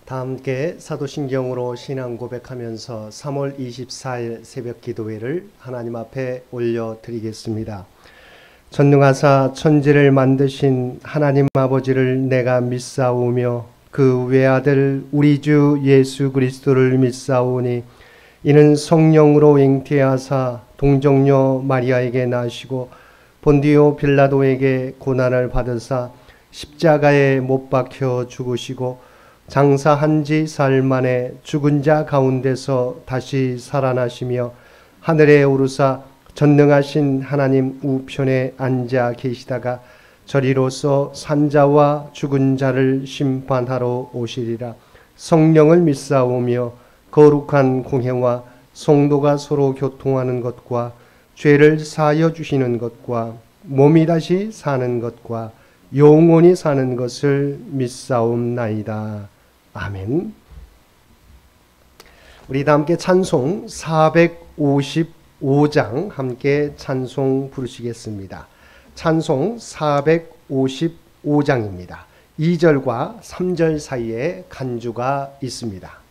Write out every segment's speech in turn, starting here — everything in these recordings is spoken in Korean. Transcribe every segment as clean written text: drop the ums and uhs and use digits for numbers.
다 함께 사도신경으로 신앙 고백하면서 3월 24일 새벽 기도회를 하나님 앞에 올려드리겠습니다. 전능하사 천지를 만드신 하나님 아버지를 내가 믿사오며 그 외아들 우리 주 예수 그리스도를 믿사오니 이는 성령으로 잉태하사 동정녀 마리아에게 나시고 본디오 빌라도에게 고난을 받으사 십자가에 못 박혀 죽으시고 장사한 지 사흘 만에 죽은 자 가운데서 다시 살아나시며 하늘에 오르사 전능하신 하나님 우편에 앉아 계시다가 저리로서 산자와 죽은 자를 심판하러 오시리라. 성령을 믿사오며 거룩한 공회와 성도가 서로 교통하는 것과 죄를 사하여 주시는 것과 몸이 다시 사는 것과 영원히 사는 것을 믿사옵나이다. 아멘. 우리 다 함께 찬송 455장 함께 찬송 부르시겠습니다. 찬송 455장입니다. 2절과 3절 사이에 간주가 있습니다.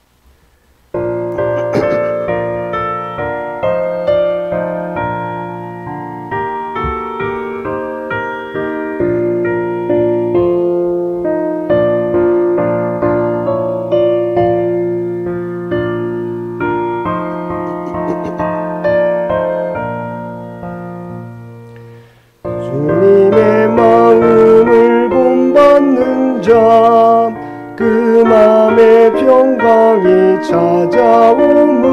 그 맘에 평강이 찾아오면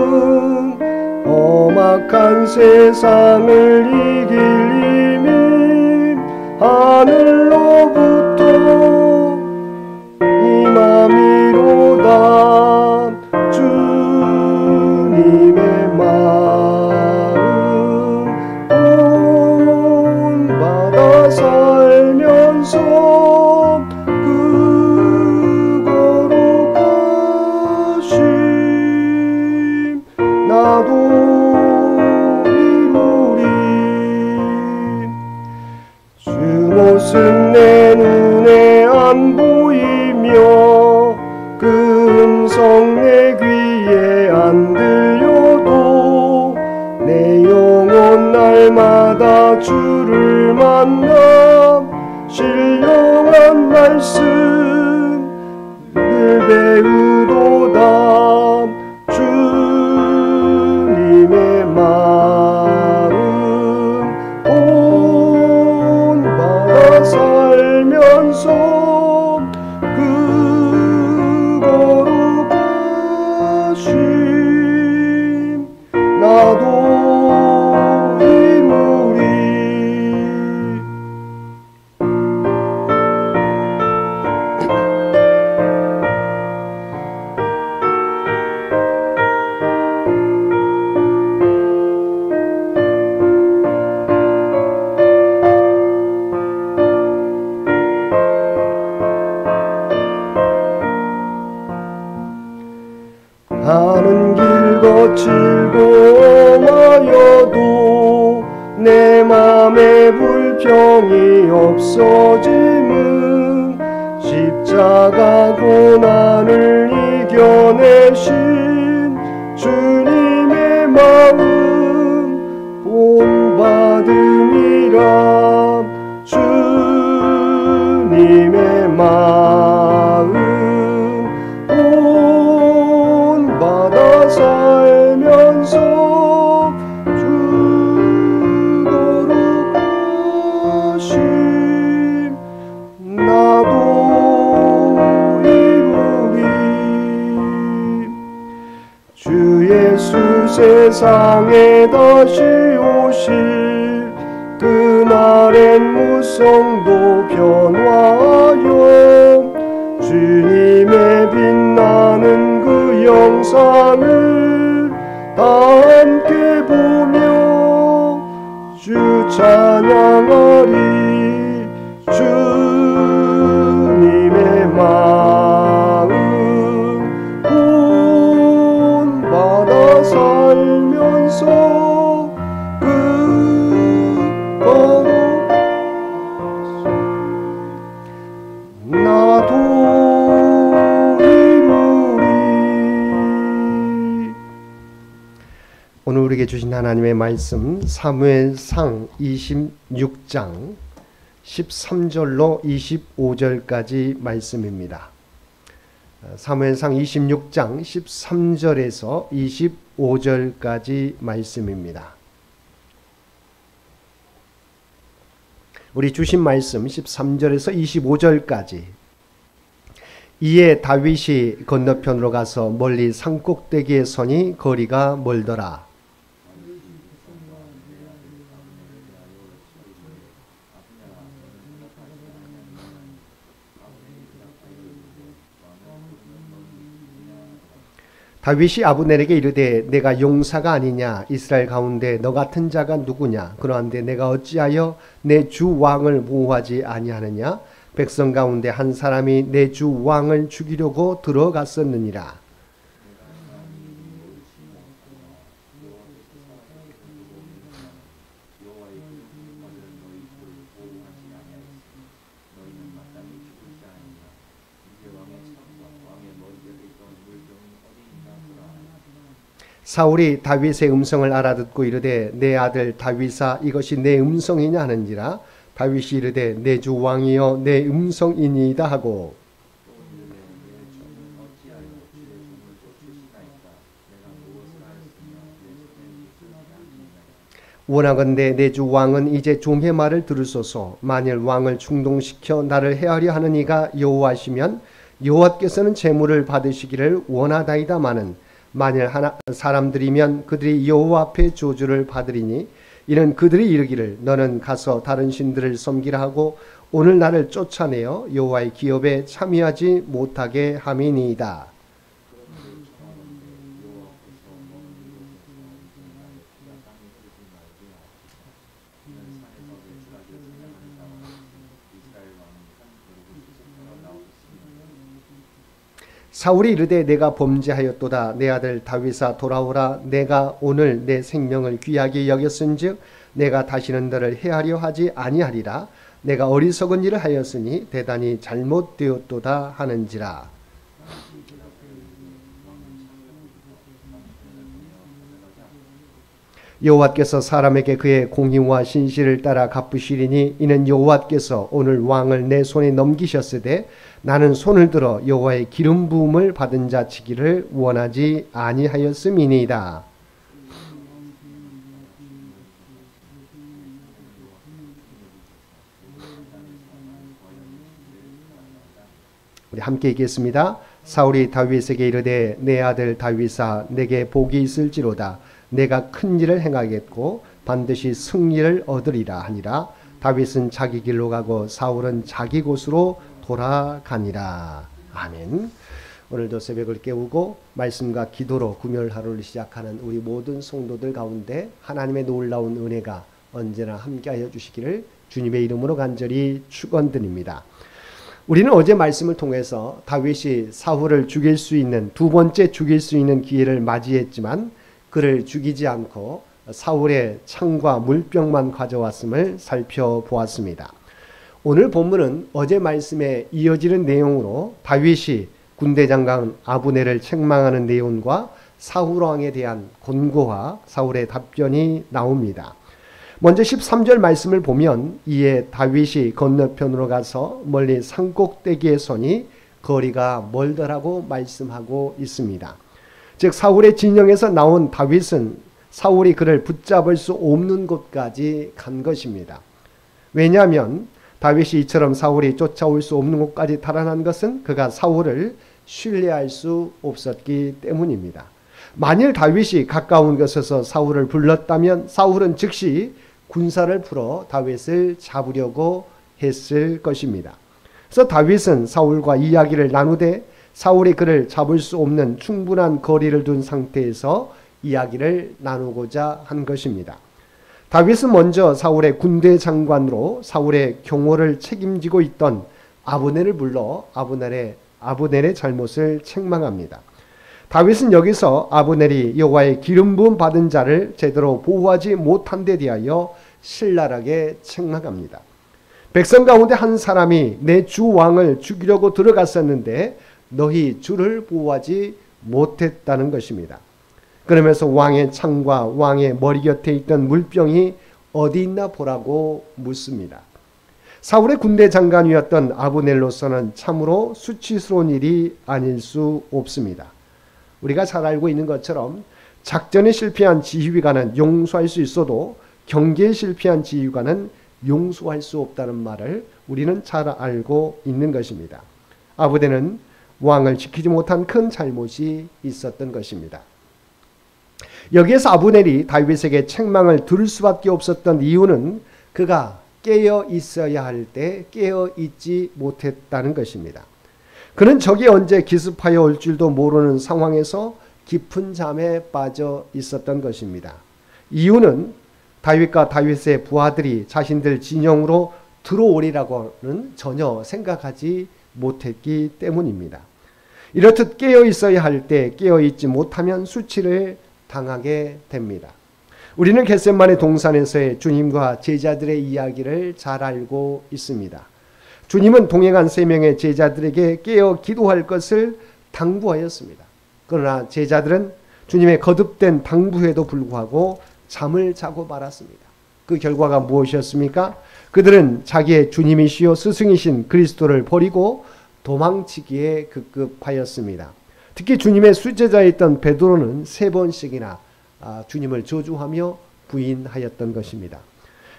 험악한 세상을 이길 힘이 하늘로부터 임함이로다. 주님의 마음 본받아 살면서 내 눈에 안 보이며 그 음성 내 귀에 안 들려도 내 영혼 날마다 주를 만나 신령한 말씀 늘 배우도다. 주님의 마음 살면서 그 거룩하심 나도 이루리. 가는 길 거칠고 험하여도 내 맘에 불평이 없어짐은 십자가 고난을 이겨내신 주님의 마음 본받음이라. 주님의 마음 살면서 주 거룩하심 나도 이루리. 주 예수 세상에 다시 오실 그날엔 무성도 변화하여 주님의 빛나는 그 영상을 다 함께 보며 주 찬양하리. 주님의 마음 본받아 살면서 그 거룩하심 나도 이루 우리에게 주신 하나님의 말씀 사무엘상 26장 13절로 25절까지 말씀입니다. 사무엘상 26장 13절에서 25절까지 말씀입니다. 우리 주신 말씀 13절에서 25절까지. 이에 다윗이 건너편으로 가서 멀리 산꼭대기에 서니 거리가 멀더라. 다윗이 아브넬에게 이르되 내가 용사가 아니냐? 이스라엘 가운데 너 같은 자가 누구냐? 그러한데 내가 어찌하여 내 주 왕을 보호하지 아니하느냐? 백성 가운데 한 사람이 내 주 왕을 죽이려고 들어갔었느니라. 사울이 다윗의 음성을 알아듣고 이르되 내 아들 다윗아 이것이 내 음성이냐 하는지라. 다윗이 이르되 내 주 왕이여 내 음성이니이다 하고 원하건대 내 주 왕은 이제 종의 말을 들으소서. 만일 왕을 충동시켜 나를 해하려 하는 이가 여호와시면 여호와께서는 제물을 받으시기를 원하다이다마는 만일 사람들이면 그들이 여호와 앞에 저주를 받으리니 이는 그들이 이르기를 너는 가서 다른 신들을 섬기라 하고 오늘 나를 쫓아내어 여호와의 기업에 참여하지 못하게 함이니이다. 사울이 이르되 내가 범죄하였도다. 내 아들 다윗아 돌아오라. 내가 오늘 내 생명을 귀하게 여겼은즉 내가 다시는 너를 해하려 하지 아니하리라. 내가 어리석은 일을 하였으니 대단히 잘못되었도다 하는지라. 여호와께서 사람에게 그의 공의와 신실을 따라 갚으시리니 이는 여호와께서 오늘 왕을 내 손에 넘기셨으되 나는 손을 들어 여호와의 기름 부음을 받은 자 치기를 원하지 아니하였음이니이다. 우리 함께 읽겠습니다. 사울이 다윗에게 이르되 내 아들 다윗아 내게 복이 있을지로다. 내가 큰 일을 행하겠고 반드시 승리를 얻으리라 하니라. 다윗은 자기 길로 가고 사울은 자기 곳으로 돌아가니라. 아멘. 오늘도 새벽을 깨우고 말씀과 기도로 금요일 하루를 시작하는 우리 모든 성도들 가운데 하나님의 놀라운 은혜가 언제나 함께하여 주시기를 주님의 이름으로 간절히 축원드립니다. 우리는 어제 말씀을 통해서 다윗이 사울을 죽일 수 있는 두 번째 죽일 수 있는 기회를 맞이했지만 그를 죽이지 않고 사울의 창과 물병만 가져왔음을 살펴보았습니다. 오늘 본문은 어제 말씀에 이어지는 내용으로 다윗이 군대 장관 아브넬을 책망하는 내용과 사울 왕에 대한 권고와 사울의 답변이 나옵니다. 먼저 13절 말씀을 보면 이에 다윗이 건너편으로 가서 멀리 산꼭대기에 서니 거리가 멀더라고 말씀하고 있습니다. 즉 사울의 진영에서 나온 다윗은 사울이 그를 붙잡을 수 없는 곳까지 간 것입니다. 왜냐하면 다윗이 이처럼 사울이 쫓아올 수 없는 곳까지 달아난 것은 그가 사울을 신뢰할 수 없었기 때문입니다. 만일 다윗이 가까운 곳에서 사울을 불렀다면 사울은 즉시 군사를 풀어 다윗을 잡으려고 했을 것입니다. 그래서 다윗은 사울과 이야기를 나누되 사울이 그를 잡을 수 없는 충분한 거리를 둔 상태에서 이야기를 나누고자 한 것입니다. 다윗은 먼저 사울의 군대 장관으로 사울의 경호를 책임지고 있던 아브넬을 불러 아브넬의 잘못을 책망합니다. 다윗은 여기서 아브넬이 여호와의 기름 부음 받은 자를 제대로 보호하지 못한 데 대하여 신랄하게 책망합니다. 백성 가운데 한 사람이 내 주 왕을 죽이려고 들어갔었는데 너희 주를 보호하지 못했다는 것입니다. 그러면서 왕의 창과 왕의 머리 곁에 있던 물병이 어디 있나 보라고 묻습니다. 사울의 군대 장관이었던 아브넬로서는 참으로 수치스러운 일이 아닐 수 없습니다. 우리가 잘 알고 있는 것처럼 작전에 실패한 지휘관은 용서할 수 있어도 경계에 실패한 지휘관은 용서할 수 없다는 말을 우리는 잘 알고 있는 것입니다. 아브넬은 왕을 지키지 못한 큰 잘못이 있었던 것입니다. 여기에서 아브넬이 다윗에게 책망을 들을 수밖에 없었던 이유는 그가 깨어 있어야 할 때 깨어 있지 못했다는 것입니다. 그는 적이 언제 기습하여 올 줄도 모르는 상황에서 깊은 잠에 빠져 있었던 것입니다. 이유는 다윗과 다윗의 부하들이 자신들 진영으로 들어오리라고는 전혀 생각하지 못했기 때문입니다. 이렇듯 깨어 있어야 할 때 깨어 있지 못하면 수치를 당하게 됩니다. 우리는 겟세마네 동산에서의 주님과 제자들의 이야기를 잘 알고 있습니다. 주님은 동행한 3명의 제자들에게 깨어 기도할 것을 당부하였습니다. 그러나 제자들은 주님의 거듭된 당부에도 불구하고 잠을 자고 말았습니다. 그 결과가 무엇이었습니까? 그들은 자기의 주님이시요 스승이신 그리스도를 버리고 도망치기에 급급하였습니다. 특히 주님의 수제자였던 베드로는 3번씩이나 주님을 저주하며 부인하였던 것입니다.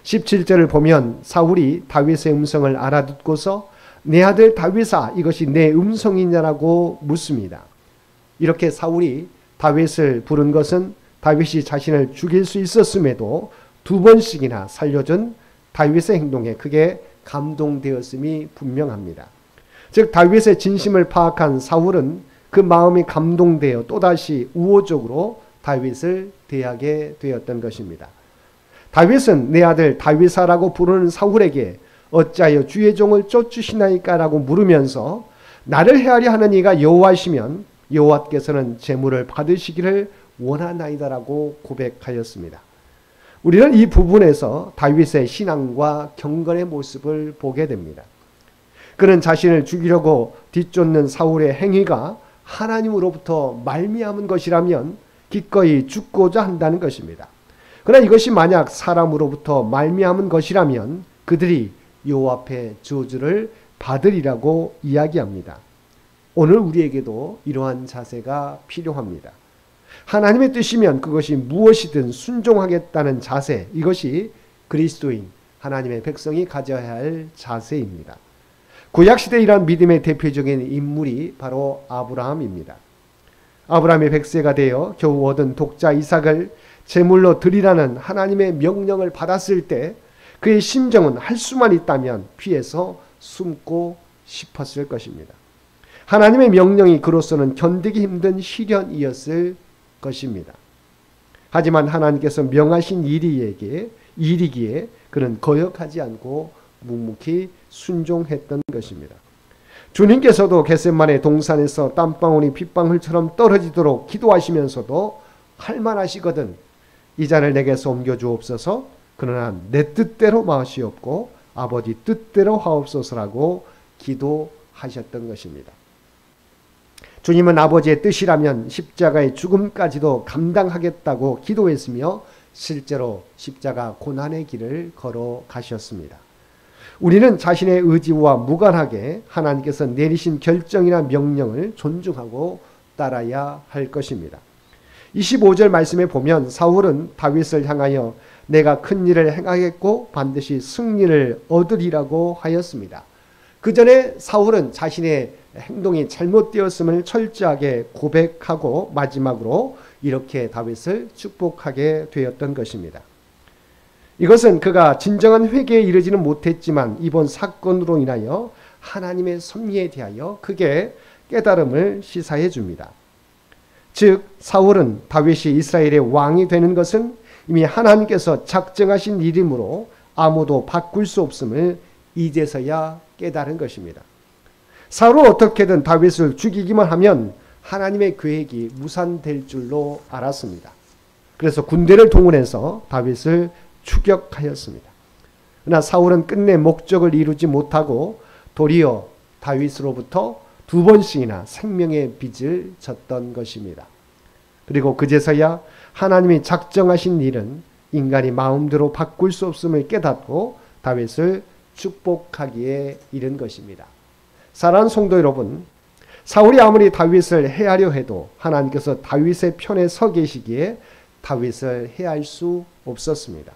17절을 보면 사울이 다윗의 음성을 알아듣고서 내 아들 다윗아 이것이 내 음성이냐라고 묻습니다. 이렇게 사울이 다윗을 부른 것은 다윗이 자신을 죽일 수 있었음에도 2번씩이나 살려준 다윗의 행동에 크게 감동되었음이 분명합니다. 즉 다윗의 진심을 파악한 사울은 그 마음이 감동되어 또다시 우호적으로 다윗을 대하게 되었던 것입니다. 다윗은 내 아들 다윗아라고 부르는 사울에게 어찌하여 주의 종을 쫓으시나이까라고 물으면서 나를 헤아려 하는 이가 여호와시면 여호와께서는 제물을 받으시기를 원하나이다라고 고백하였습니다. 우리는 이 부분에서 다윗의 신앙과 경건의 모습을 보게 됩니다. 그는 자신을 죽이려고 뒤쫓는 사울의 행위가 하나님으로부터 말미암은 것이라면 기꺼이 죽고자 한다는 것입니다. 그러나 이것이 만약 사람으로부터 말미암은 것이라면 그들이 여호와 앞에 저주를 받으리라고 이야기합니다. 오늘 우리에게도 이러한 자세가 필요합니다. 하나님의 뜻이면 그것이 무엇이든 순종하겠다는 자세, 이것이 그리스도인 하나님의 백성이 가져야 할 자세입니다. 구약시대에 이러한 믿음의 대표적인 인물이 바로 아브라함입니다. 아브라함이 100세가 되어 겨우 얻은 독자 이삭을 제물로 드리라는 하나님의 명령을 받았을 때 그의 심정은 할 수만 있다면 피해서 숨고 싶었을 것입니다. 하나님의 명령이 그로서는 견디기 힘든 시련이었을 것입니다. 하지만 하나님께서 명하신 일이기에 그는 거역하지 않고 묵묵히 순종했던 것입니다. 주님께서도 겟세마네 동산에서 땀방울이 핏방울처럼 떨어지도록 기도하시면서도 할만하시거든 이 잔을 내게서 옮겨주옵소서. 그러나 내 뜻대로 마시옵고 아버지 뜻대로 하옵소서라고 기도하셨던 것입니다. 주님은 아버지의 뜻이라면 십자가의 죽음까지도 감당하겠다고 기도했으며 실제로 십자가 고난의 길을 걸어가셨습니다. 우리는 자신의 의지와 무관하게 하나님께서 내리신 결정이나 명령을 존중하고 따라야 할 것입니다. 25절 말씀에 보면 사울은 다윗을 향하여 내가 큰 일을 행하겠고 반드시 승리를 얻으리라고 하였습니다. 그 전에 사울은 자신의 행동이 잘못되었음을 철저하게 고백하고 마지막으로 이렇게 다윗을 축복하게 되었던 것입니다. 이것은 그가 진정한 회개에 이르지는 못했지만 이번 사건으로 인하여 하나님의 섭리에 대하여 크게 깨달음을 시사해 줍니다. 즉 사울은 다윗이 이스라엘의 왕이 되는 것은 이미 하나님께서 작정하신 일이므로 아무도 바꿀 수 없음을 이제서야 깨달은 것입니다. 사울은 어떻게든 다윗을 죽이기만 하면 하나님의 계획이 무산될 줄로 알았습니다. 그래서 군대를 동원해서 다윗을 추격하였습니다. 그러나 사울은 끝내 목적을 이루지 못하고 도리어 다윗으로부터 2번씩이나 생명의 빚을 졌던 것입니다. 그리고 그제서야 하나님이 작정하신 일은 인간이 마음대로 바꿀 수 없음을 깨닫고 다윗을 축복하기에 이른 것입니다. 사랑하는 성도 여러분, 사울이 아무리 다윗을 해하려 해도 하나님께서 다윗의 편에 서 계시기에 다윗을 해할 수 없었습니다.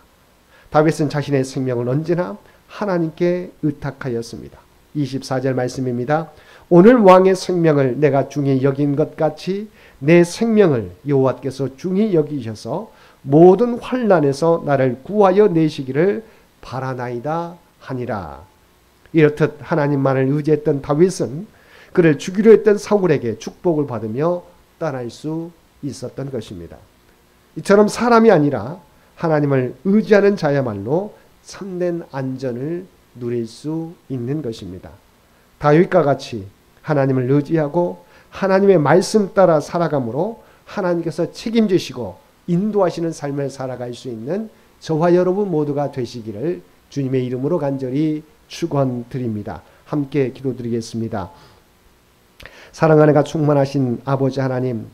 다윗은 자신의 생명을 언제나 하나님께 의탁하였습니다. 24절 말씀입니다. 오늘 왕의 생명을 내가 중히 여긴 것 같이 내 생명을 여호와께서 중히 여기셔서 모든 환난에서 나를 구하여 내시기를 바라나이다 하니라. 이렇듯 하나님만을 의지했던 다윗은 그를 죽이려 했던 사울에게 축복을 받으며 떠날 수 있었던 것입니다. 이처럼 사람이 아니라 하나님을 의지하는 자야말로 참된 안전을 누릴 수 있는 것입니다. 다윗과 같이 하나님을 의지하고 하나님의 말씀 따라 살아감으로 하나님께서 책임지시고 인도하시는 삶을 살아갈 수 있는 저와 여러분 모두가 되시기를 주님의 이름으로 간절히 축원드립니다. 함께 기도드리겠습니다. 사랑 안에가 충만하신 아버지 하나님,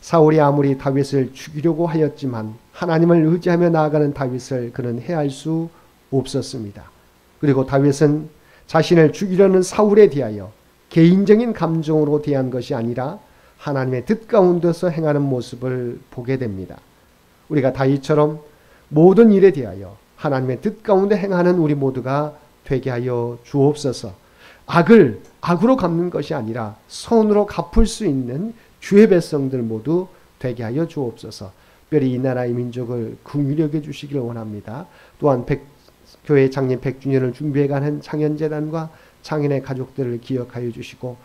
사울이 아무리 다윗을 죽이려고 하였지만 하나님을 의지하며 나아가는 다윗을 그는 해할 수 없었습니다. 그리고 다윗은 자신을 죽이려는 사울에 대하여 개인적인 감정으로 대한 것이 아니라 하나님의 뜻 가운데서 행하는 모습을 보게 됩니다. 우리가 다윗처럼 모든 일에 대하여 하나님의 뜻 가운데 행하는 우리 모두가 되게 하여 주옵소서. 악을 악으로 갚는 것이 아니라 선으로 갚을 수 있는 주의 백성들 모두 되게 하여 주옵소서. 특별히 이 나라의 민족을 긍휼히 여겨 주시기를 원합니다. 또한 교회 창립 100주년을 준비해가는 창현재단과 창현의 가족들을 기억하여 주시고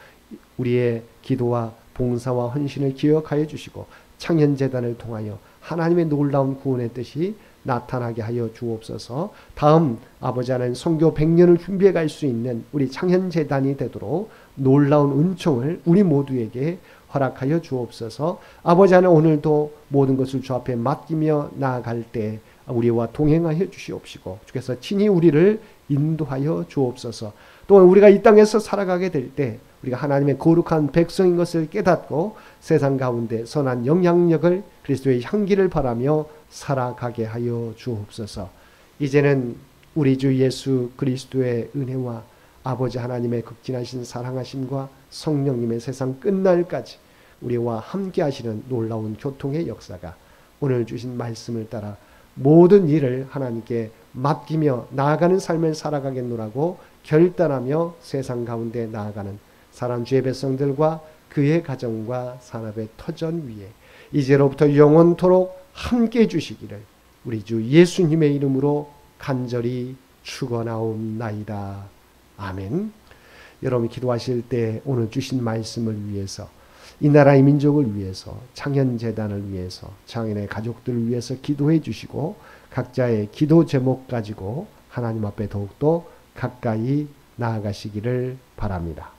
우리의 기도와 봉사와 헌신을 기억하여 주시고 창현재단을 통하여 하나님의 놀라운 구원의 뜻이 나타나게 하여 주옵소서. 다음 아버지 하나님 선교 100년을 준비해 갈 수 있는 우리 창현재단이 되도록 놀라운 은총을 우리 모두에게 허락하여 주옵소서. 아버지 하나님 오늘도 모든 것을 주 앞에 맡기며 나아갈 때 우리와 동행하여 주시옵시고 주께서 친히 우리를 인도하여 주옵소서. 또한 우리가 이 땅에서 살아가게 될 때 우리가 하나님의 거룩한 백성인 것을 깨닫고 세상 가운데 선한 영향력을 그리스도의 향기를 바라며 살아가게 하여 주옵소서. 이제는 우리 주 예수 그리스도의 은혜와 아버지 하나님의 극진하신 사랑하심과 성령님의 세상 끝날까지 우리와 함께 하시는 놀라운 교통의 역사가 오늘 주신 말씀을 따라 모든 일을 하나님께 맡기며 나아가는 삶을 살아가겠노라고 결단하며 세상 가운데 나아가는 사람 주의 백성들과 그의 가정과 산업의 터전 위에 이제로부터 영원토록 함께 해주시기를 우리 주 예수님의 이름으로 간절히 축원하옵나이다. 아멘. 여러분 기도하실 때 오늘 주신 말씀을 위해서 이 나라의 민족을 위해서 창현재단을 위해서 창현의 가족들을 위해서 기도해 주시고 각자의 기도 제목 가지고 하나님 앞에 더욱더 가까이 나아가시기를 바랍니다.